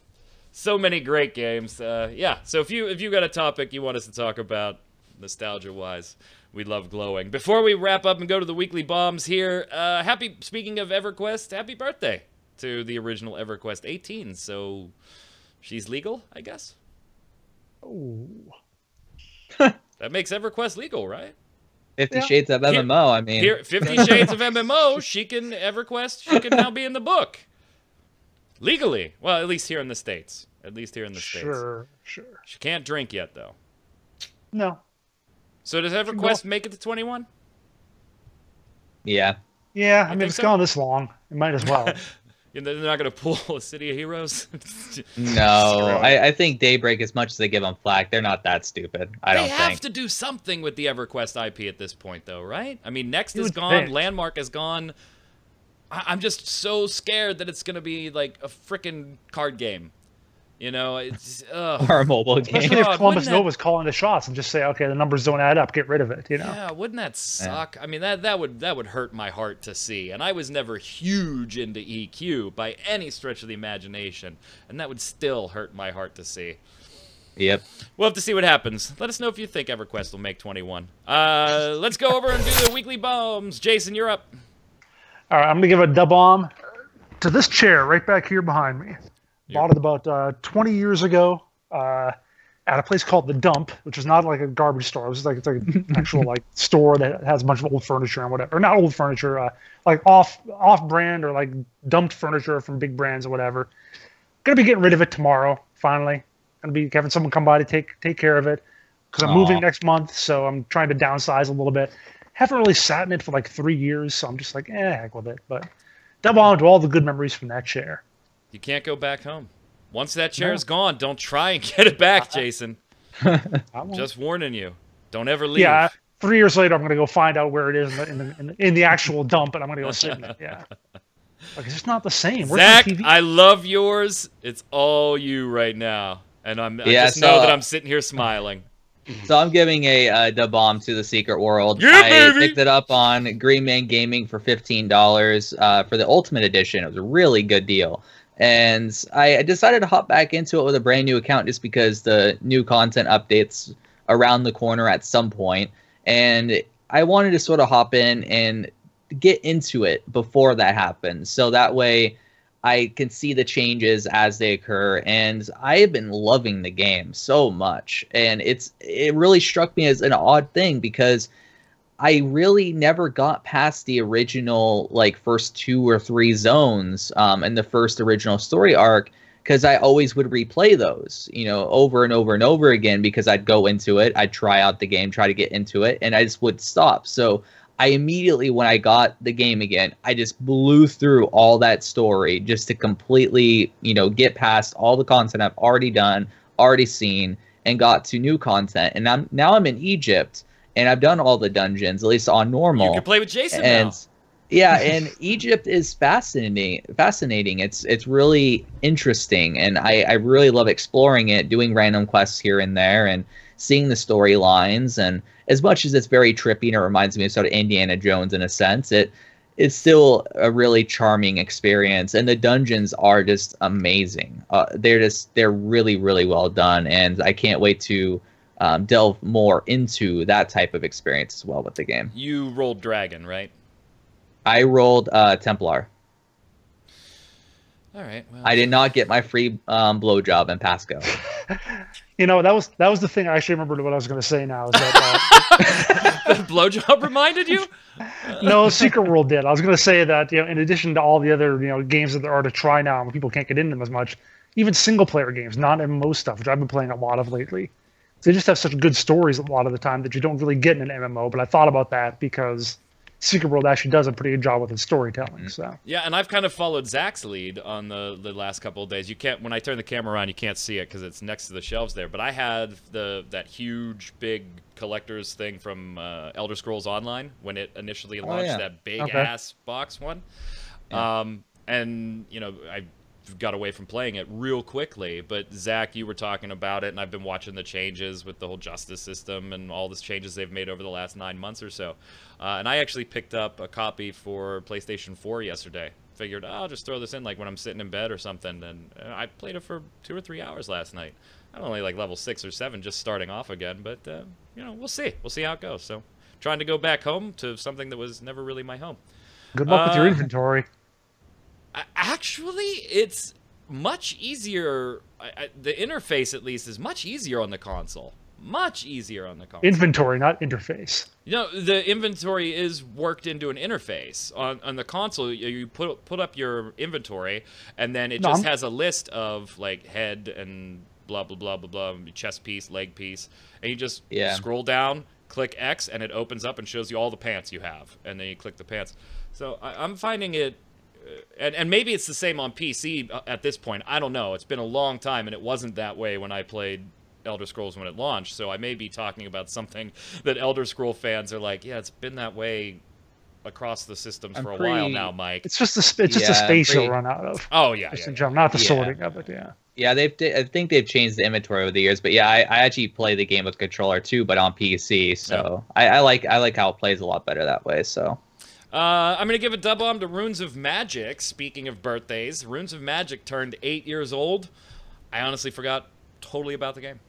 so many great games. Yeah. So if you got a topic you want us to talk about, nostalgia-wise, we love glowing. Before we wrap up and go to the weekly bombs here, speaking of EverQuest, happy birthday to the original EverQuest 18. So she's legal, I guess. Oh. That makes EverQuest legal, right? 50 Shades of MMO, I mean. 50 Shades of MMO, EverQuest, she can now be in the book. Legally. Well, at least here in the States. Sure. She can't drink yet, though. No. So does EverQuest make it to 21? Yeah. Yeah, I mean, it's gone this long. It might as well. They're not going to pull a City of Heroes? No. I think Daybreak, as much as they give them flack, they're not that stupid. I don't think. They have to do something with the EverQuest IP at this point, though, right? I mean, Next is gone. Landmark is gone. I'm just so scared that it's going to be like a frickin' card game. You know, it's or a mobile game. Especially if Columbus Nova's calling the shots and just say, okay, the numbers don't add up, get rid of it. You know? Yeah, wouldn't that suck? Yeah. I mean, that would hurt my heart to see. And I was never huge into EQ by any stretch of the imagination, and that would still hurt my heart to see. Yep. We'll have to see what happens. Let us know if you think EverQuest will make 21. Let's go over and do the weekly bombs. Jason, you're up. All right, I'm gonna give a dub bomb to this chair right back here behind me. Bought it about 20 years ago at a place called The Dump, which is not like a garbage store. It was like, it's like an actual like store that has a bunch of old furniture and whatever. Or not old furniture, like off-brand or like dumped furniture from big brands or whatever. Gonna be getting rid of it tomorrow, finally. Gonna be having someone come by to take care of it. Because I'm moving next month, so I'm trying to downsize a little bit. Haven't really sat in it for like 3 years, so I'm just like, heck with it. But dub bomb to all the good memories from that chair. You can't go back home. Once that chair is gone, don't try and get it back, Jason. Just warning you. Don't ever leave. Yeah, 3 years later, I'm going to go find out where it is in the actual dump, and I'm going to go sit in it. Yeah. Like, it's just not the same. Zach, I love yours. It's all you right now. And I just know that I'm sitting here smiling. So I'm giving a dub bomb to the Secret World. Yeah, I picked it up on Green Man Gaming for $15 for the Ultimate Edition. It was a really good deal. And I decided to hop back into it with a brand new account just because the new content updates around the corner at some point. And I wanted to sort of hop in and get into it before that happens. So that way I can see the changes as they occur. And I have been loving the game so much. And it really struck me as an odd thing because I really never got past the original, like, first 2 or 3 zones and the first original story arc because I always would replay those, you know, over and over and over again because I'd go into it, I'd try out the game, try to get into it, and I just would stop. So I immediately, when I got the game again, I just blew through all that story just to completely, you know, get past all the content I've already done, already seen, and got to new content. And now I'm in Egypt. And I've done all the dungeons, at least on normal. You can play with Jason and, now. Yeah, and Egypt is fascinating. It's really interesting, and I really love exploring it, doing random quests here and there, and seeing the storylines. And as much as it's very trippy and it reminds me of sort of Indiana Jones in a sense, it's still a really charming experience. And the dungeons are just amazing. They're really, really well done, and I can't wait to delve more into that type of experience as well with the game. You rolled Dragon, right? I rolled Templar. All right. Well. I did not get my free blowjob in Pasco. You know, that was the thing. I actually remembered what I was going to say now. Is that the blowjob reminded you? No, Secret World did. I was going to say that, in addition to all the other, games that there are to try now, and people can't get into them as much, even single-player games, non-MMO stuff, which I've been playing a lot of lately. They just have such good stories a lot of the time that you don't really get in an MMO. But I thought about that because Secret World actually does a pretty good job with its storytelling. So yeah, and I've kind of followed Zach's lead on the last couple of days. You can't, when I turn the camera around, you can't see it because it's next to the shelves there. But I had that huge big collector's thing from Elder Scrolls Online when it initially launched, that big ass box one. Yeah. And I got away from playing it real quickly, but Zach, you were talking about it, and I've been watching the changes with the whole justice system and all the changes they've made over the last 9 months or so. And I actually picked up a copy for PlayStation 4 yesterday. Figured I'll just throw this in like when I'm sitting in bed or something, and I played it for 2 or 3 hours last night. I'm only like level 6 or 7, just starting off again, but we'll see. We'll see how it goes. So, trying to go back home to something that was never really my home. Good luck with your inventory. Actually, it's much easier. The interface, at least, is much easier on the console. Much easier on the console. Inventory, not interface. The inventory is worked into an interface. On the console, you put up your inventory, and then it just has a list of, like, head and blah, blah, blah, blah, blah, chest piece, leg piece. And you just scroll down, click X, and it opens up and shows you all the pants you have. And then you click the pants. So I'm finding it... And maybe it's the same on PC at this point. I don't know. It's been a long time, and it wasn't that way when I played Elder Scrolls when it launched. So I may be talking about something that Elder Scroll fans are like, yeah, it's been that way across the systems for a while now, Mike. It's just the space you'll run out of. Oh, yeah. Just in general, not the sorting of it, Yeah, I think they've changed the inventory over the years, but yeah, I actually play the game with controller too, but on PC. So I like how it plays a lot better that way. So. I'm going to give a dub bomb to Runes of Magic. Speaking of birthdays, Runes of Magic turned 8 years old. I honestly forgot totally about the game.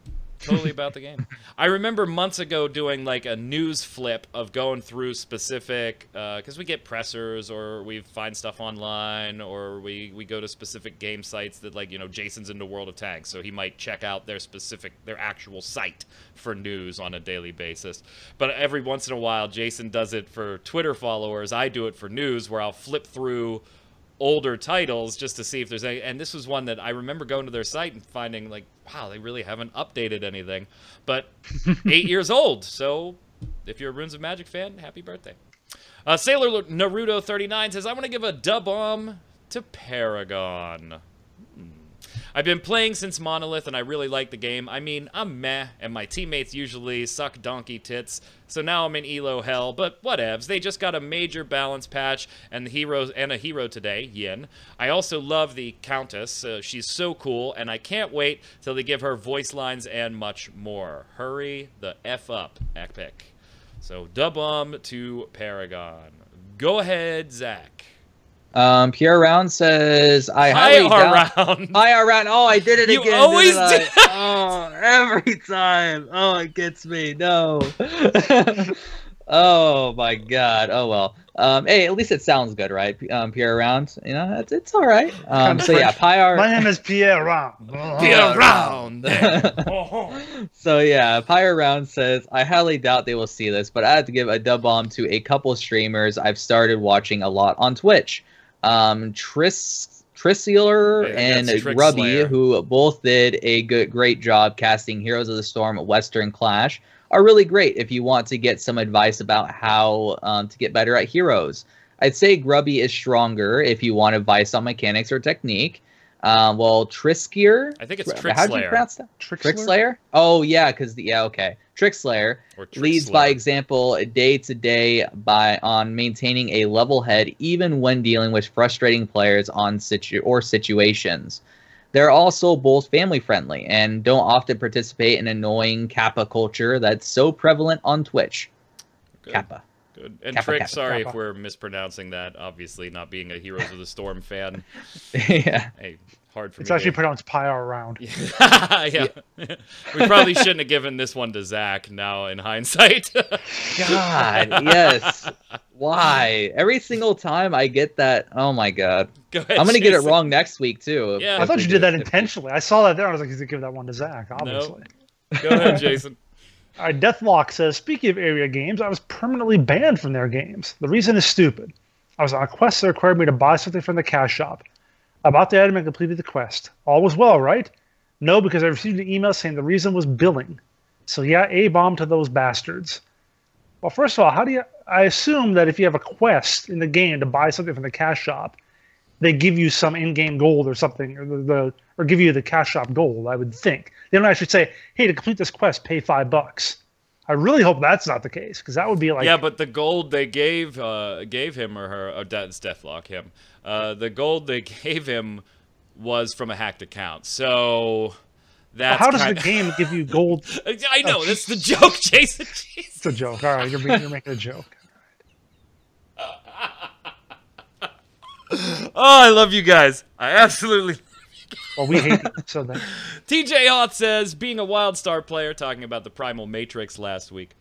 Totally about the game. I remember months ago doing like a news flip of going through specific, because we get pressers or we find stuff online or we go to specific game sites that, like, Jason's into World of Tanks, so he might check out their actual site for news on a daily basis. But every once in a while, Jason does it for Twitter followers. I do it for news, where I'll flip through older titles just to see if there's any, and this was one that I remember going to their site and finding, like, wow, they really haven't updated anything, but 8 years old. So if you're a Runes of Magic fan, happy birthday. Sailor Naruto 39 says, I want to give a dub bomb to Paragon. I've been playing since Monolith, and I really like the game. I mean, I'm meh, and my teammates usually suck donkey tits, so now I'm in elo hell, but whatevs. They just got a major balance patch, and a hero today, Yin. I also love the Countess. She's so cool, and I can't wait till they give her voice lines and much more. Hurry the F up, epic. So, dub bomb to Paragon. Go ahead, Zach. Pierre Round says, Hi, Round. Hi, Round. Oh, I did it again. You always do. Oh, every time. Oh, it gets me. No. Oh my God. Oh well. Hey, at least it sounds good, right? Pierre Round. It's all right. So yeah, Pyre. My name is Pierre Round. Pierre Round. So yeah, Pyre Round says, I highly doubt they will see this, but I have to give a dub bomb to a couple streamers I've started watching a lot on Twitch. Triciler and Grubby, who both did a great job casting Heroes of the Storm Western Clash, are really great if you want to get some advice about how to get better at Heroes. I'd say Grubby is stronger if you want advice on mechanics or technique. Well, Triskier, I think it's Trickslayer. How do you pronounce that? Trickslayer? Oh yeah, okay. Trickslayer leads by example day to day on maintaining a level head even when dealing with frustrating players on situations. They're also both family friendly and don't often participate in annoying Kappa culture that's so prevalent on Twitch. Good. Kappa. Good. And Kappa, Trick, Kappa, sorry Kappa. If we're mispronouncing that, obviously not being a Heroes of the Storm fan. Yeah. Hey, hard for me. It's actually pronounced Pyre Round. Yeah. We probably shouldn't have given this one to Zach now in hindsight. God, yes. Why? Every single time I get that, oh my God. Go ahead, I'm going to get it Jason. wrong next week, too. Yeah. I thought you did that intentionally. I saw that there. I was like, he's going to give that one to Zach, obviously. Nope. Go ahead, Jason. Deathlock says, speaking of area games, I was permanently banned from their games. The reason is stupid. I was on a quest that required me to buy something from the cash shop. I bought the item and completed the quest. All was well, right? No, because I received an email saying the reason was billing. So yeah, A-bomb to those bastards. Well, first of all, how do you... I assume that if you have a quest in the game to buy something from the cash shop, they give you some in-game gold or something, or give you the cash shop gold, I would think. They don't actually say, hey, to complete this quest, pay $5. I really hope that's not the case, because that would be like... Yeah, but the gold they gave him or her, or it's Deathlock, him. The gold they gave him was from a hacked account, so... That's how does the game give you gold? I know, that's the joke, Jason. It's a joke. All right, you're making a joke. Oh, I love you guys. I absolutely... Well, we hate you, so then. TJ Auth says, being a WildStar player, talking about the Primal Matrix last week,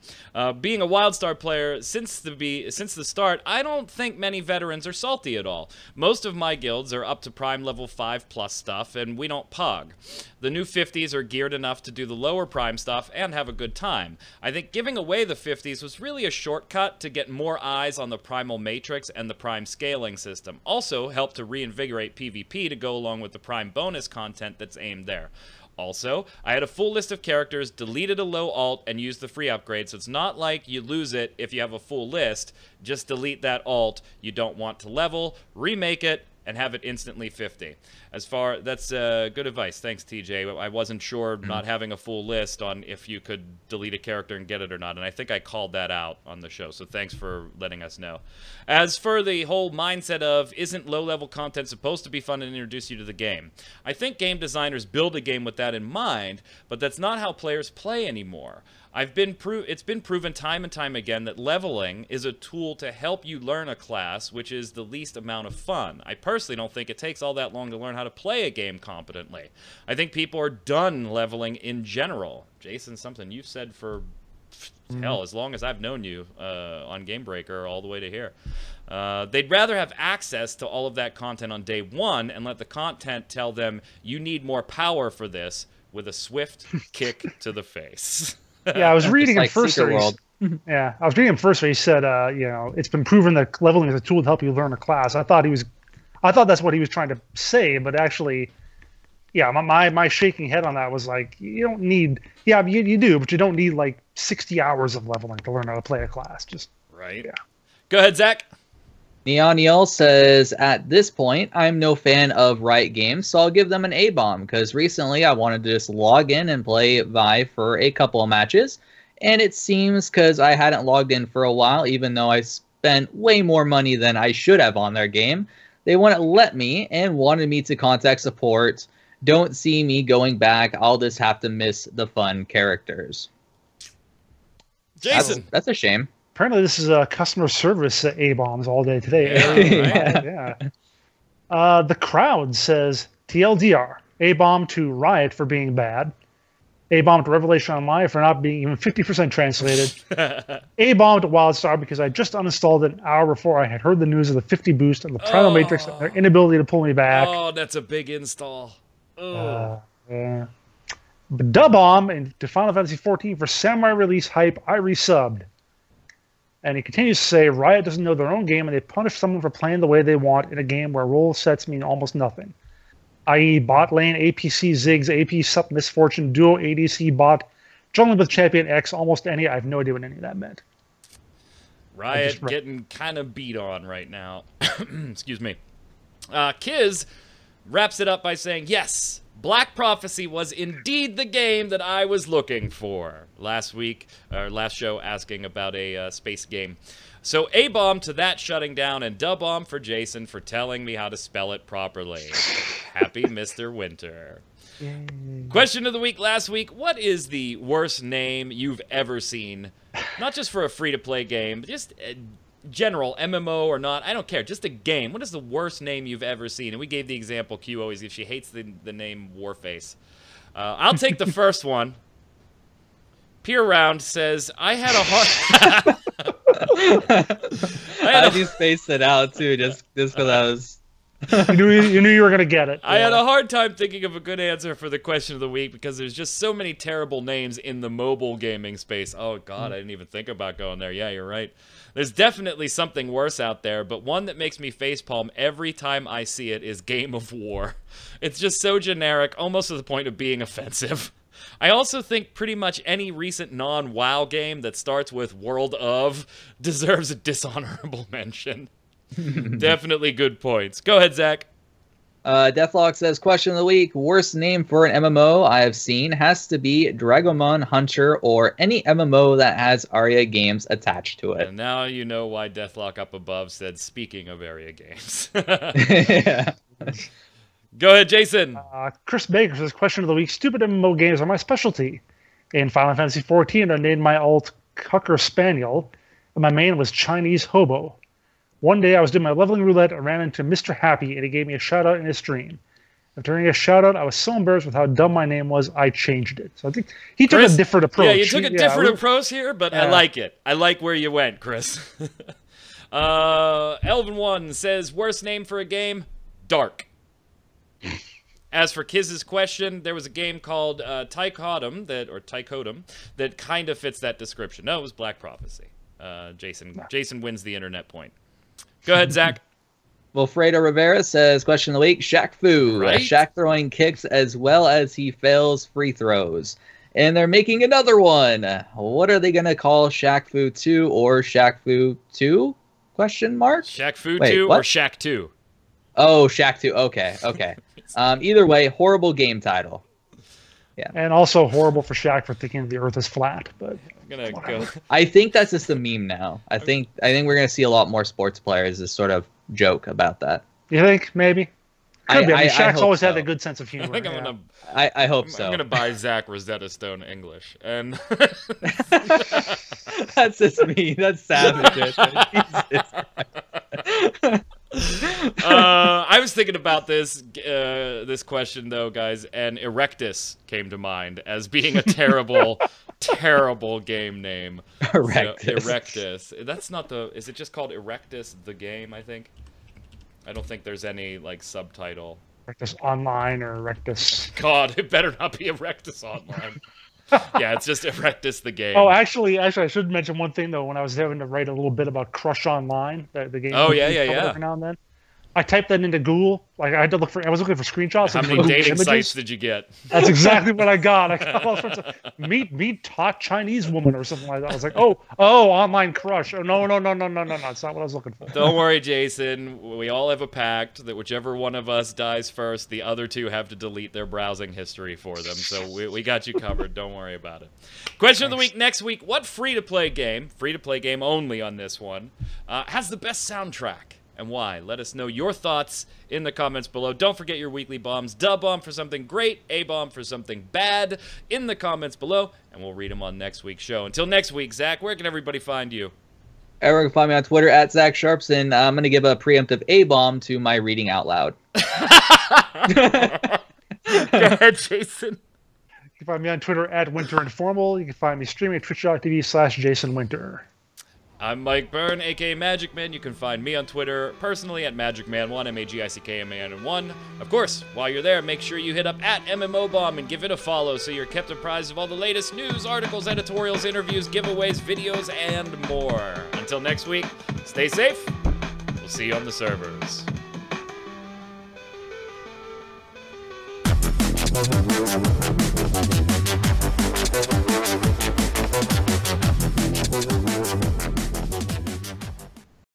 being a WildStar player since the start, I don't think many veterans are salty at all. Most of my guilds are up to Prime level 5+ stuff, and we don't pug. The new 50s are geared enough to do the lower Prime stuff and have a good time. I think giving away the 50s was really a shortcut to get more eyes on the Primal Matrix and the Prime scaling system. Also helped to reinvigorate PvP to go along with the Prime bonus content that's aimed there. Also, I had a full list of characters, deleted a low alt, and used the free upgrade, so it's not like you lose it if you have a full list. Just delete that alt you don't want to level, remake it, and have it instantly 50. That's good advice. Thanks, TJ. I wasn't sure not having a full list on if you could delete a character and get it or not, and I think I called that out on the show, so thanks for letting us know. As for the whole mindset of, isn't low-level content supposed to be fun and introduce you to the game? I think game designers build a game with that in mind, but that's not how players play anymore. It's been proven time and time again that leveling is a tool to help you learn a class, which is the least amount of fun. I personally don't think it takes all that long to learn how to play a game competently. I think people are done leveling in general. Jason, something you've said for hell, as long as I've known you on Game Breaker all the way to here. They'd rather have access to all of that content on day one and let the content tell them you need more power for this with a swift kick to the face. Yeah, I was reading him like first. Yeah, I was reading him first where he said, it's been proven that leveling is a tool to help you learn a class. I thought that's what he was trying to say, but actually, yeah, my shaking head on that was like, you don't need, yeah, you do, but you don't need like 60 hours of leveling to learn how to play a class. Just right. Yeah. Go ahead, Zach. Neoniel says, at this point, I'm no fan of Riot Games, so I'll give them an A-bomb, because recently I wanted to just log in and play Vive for a couple of matches, and it seems because I hadn't logged in for a while, even though I spent way more money than I should have on their game, they wouldn't let me and wanted me to contact support. Don't see me going back, I'll just have to miss the fun characters. Jason! That's a shame. Apparently, this is customer service A-bombs all day today. Yeah. The crowd says, TLDR, A-bomb to Riot for being bad. A-bomb to Revelation Online for not being even 50% translated. A-bomb to WildStar because I just uninstalled it an hour before I had heard the news of the 50 boost and the Primal Matrix and their inability to pull me back. Oh, that's a big install. Yeah. But Dub-bomb to Final Fantasy XIV for semi-release hype, I resubbed. And he continues to say, Riot doesn't know their own game, and they punish someone for playing the way they want in a game where role sets mean almost nothing. I.e. bot lane, APC Ziggs, AP Sup Misfortune, Duo ADC bot, jungling with Champion X, almost any. I have no idea what any of that meant. Riot getting kind of beat on right now. Excuse me. Kiz wraps it up by saying, yes, Black Prophecy was indeed the game that I was looking for. Last show asking about a space game. So A-bomb to that shutting down, and Dub-bomb for Jason for telling me how to spell it properly. Happy Mr. Winter. Yay. Question of the week last week, what is the worst name you've ever seen? Not just for a free-to-play game, but just general, MMO or not, I don't care, just a game. What is the worst name you've ever seen? And we gave the example, Q always, if she hates the name Warface. I'll take the first one. Peer Round says, I had a hard... I just spaced it out, too, just because I was You knew you were going to get it. I had a hard time thinking of a good answer for the question of the week because there's just so many terrible names in the mobile gaming space. Oh, God, I didn't even think about going there. Yeah, you're right. There's definitely something worse out there, but one that makes me facepalm every time I see it is Game of War. It's just so generic, almost to the point of being offensive. I also think pretty much any recent non-WoW game that starts with World of deserves a dishonorable mention. Definitely good points. Go ahead, Zach. Deathlock says, question of the week, worst name for an MMO I have seen has to be Dragomon Hunter or any MMO that has Aria games attached to it. And now you know why Deathlock up above said, speaking of Aria games. Yeah. Go ahead, Jason. Chris Baker says, question of the week, stupid MMO games are my specialty. In Final Fantasy XIV, I named my alt Cocker Spaniel, and my main was Chinese Hobo. One day I was doing my leveling roulette and ran into Mr. Happy, and he gave me a shout-out in his stream. After hearing a shout-out, I was so embarrassed with how dumb my name was, I changed it. So I think he took a different approach. Yeah, you took a different approach here, but I like it. I like where you went, Chris. Elvin One says, worst name for a game? Dark. As for Kiz's question, there was a game called Tychodum that kind of fits that description. No, it was Black Prophecy. Jason wins the internet point. Go ahead, Zach. Well, Fredo Rivera says, question of the week, Shaq Fu. Right? Shaq throwing kicks as well as he fails free throws. And they're making another one. What are they going to call Shaq Fu 2 or Shaq Fu 2? Question mark? Shaq Fu 2 or Shaq 2? Oh, Shaq 2. Okay. Either way, horrible game title. Yeah. And also horrible for Shaq for thinking the Earth is flat. But I'm gonna go. I think that's just a meme now. I think we're gonna see a lot more sports players just sort of joke about that. You think maybe? Could be. I mean, Shaq's always had a good sense of humor. I think I'm gonna. I hope so. I'm gonna buy Zach Rosetta Stone English, and that's just me. That's savage. I was thinking about this question though, guys, and Erectus came to mind as being a terrible, terrible game name. Erectus. So, Erectus. That's not the. Is it just called Erectus the game? I think. I don't think there's any like subtitle. Erectus Online or Erectus. God, it better not be Erectus Online. Yeah, it's just Erectus the game. Oh, actually, I should mention one thing though. When I was having to write a little bit about Crush Online, the game. Oh yeah. Every now and then, I typed that into Google. Like I had to look for. I was looking for screenshots. How many dating sites did you get? That's exactly what I got. I got all sorts of meet hot Chinese woman or something like that. I was like, oh, online crush. Oh no, that's not what I was looking for. Don't worry, Jason. We all have a pact that whichever one of us dies first, the other two have to delete their browsing history for them. So we got you covered. Don't worry about it. Question of the week next week: what free-to-play game only on this one, has the best soundtrack? And why? Let us know your thoughts in the comments below. Don't forget your weekly bombs. Bomb for something great, A-bomb for something bad in the comments below, and we'll read them on next week's show. Until next week, Zach, where can everybody find you? Everyone can find me on Twitter at Zach Sharps, and I'm going to give a preemptive A-bomb to my reading out loud. Go ahead, Jason. You can find me on Twitter at Winter Informal. You can find me streaming at twitch.tv/JasonWinter. I'm Mike Byrne, aka magicman. You can find me on Twitter personally at magicman1, MAGICKMAN1. Of course, while you're there, make sure you hit up at MMOBomb and give it a follow so you're kept apprised of all the latest news, articles, editorials, interviews, giveaways, videos, and more. Until next week, stay safe. We'll see you on the servers.